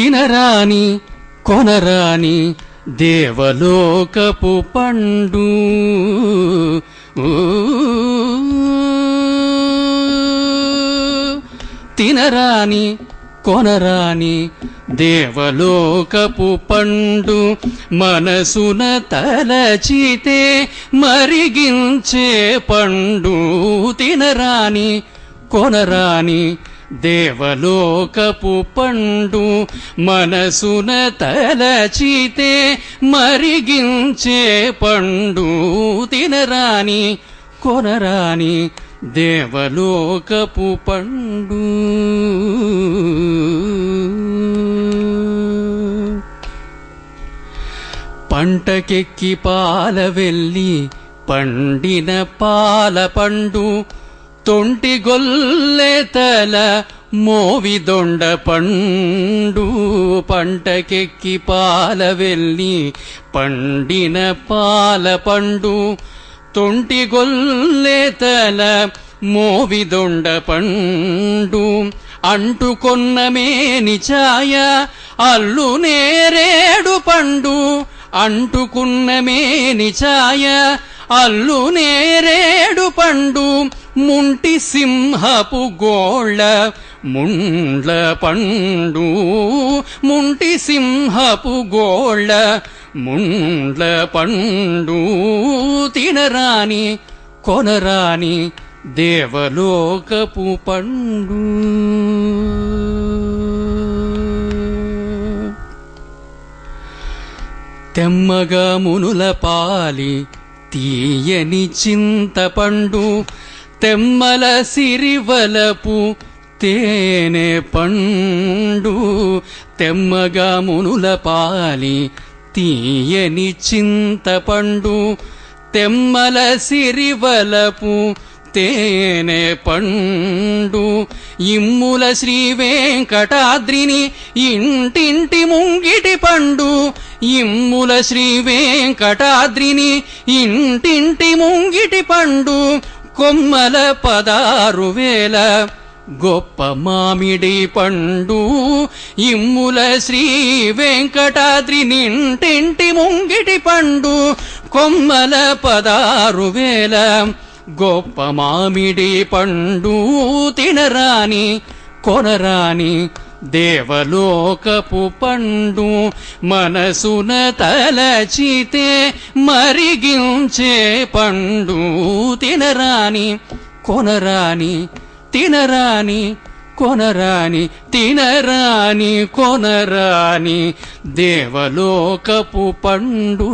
తినరాని కొనరాని దేవలోకపు పండు తినరాని కొనరాని దేవలోకపు పండు మనసున తలచితే మరిగించే పండు తినరాని కొనరాని దేవలోకపు పండు మనసున తలచితే మరిగించే పండు తినరాని కొనరాని దేవలోకపు పండు పంటకెక్కి పాల వెళ్ళి పండిన పాల పండు తొంటి గొల్లె తల మోవిదొండ పండు పంటకెక్కి పాల వెళ్ళి పండిన పాల పండు తొంటి గొల్లె తల మోవిదొండ పండు అంటుకొన్న మేని ఛాయ అల్లు నేరేడు పండు అంటుకున్న మేని ఛాయ అల్లు నేరేడు పండు ముంటి సింహపు గోళ్ళ ముండ్ల పండు ముంటి సింహపు గోళ్ళ ముండ్ల పండు తినరాని కొనరాని దేవలోకపు పండు తెమ్మగా మునుల పాలి తీయని చింతపండు తెమ్మల సిరివలపు తేనె పండు తెమ్మగా మునుల పాలి తీయని చింతపండు తెమ్మల సిరివలపు తేనె పండు ఇమ్ముల శ్రీ వెంకటాద్రిని ఇంటింటి ముంగిటి పండు ఇమ్ముల శ్రీ వెంకటాద్రిని ఇంటింటి ముంగిటి పండు కొమ్మల 16,000 గొప్ప మామిడి పండు ఇమ్ముల శ్రీ వెంకటాద్రిని ఇంటింటి ముంగిటి పండు కొమ్మల 16,000 గొప్ప మామిడి పండు తినరాని కొనరాని దేవలోకపు పండు మనసున తలచితే మరిగించే పండు తినరాని కొనరాని తినరాని కొనరాని తినరాని కొనరాని దేవలోకపు పండు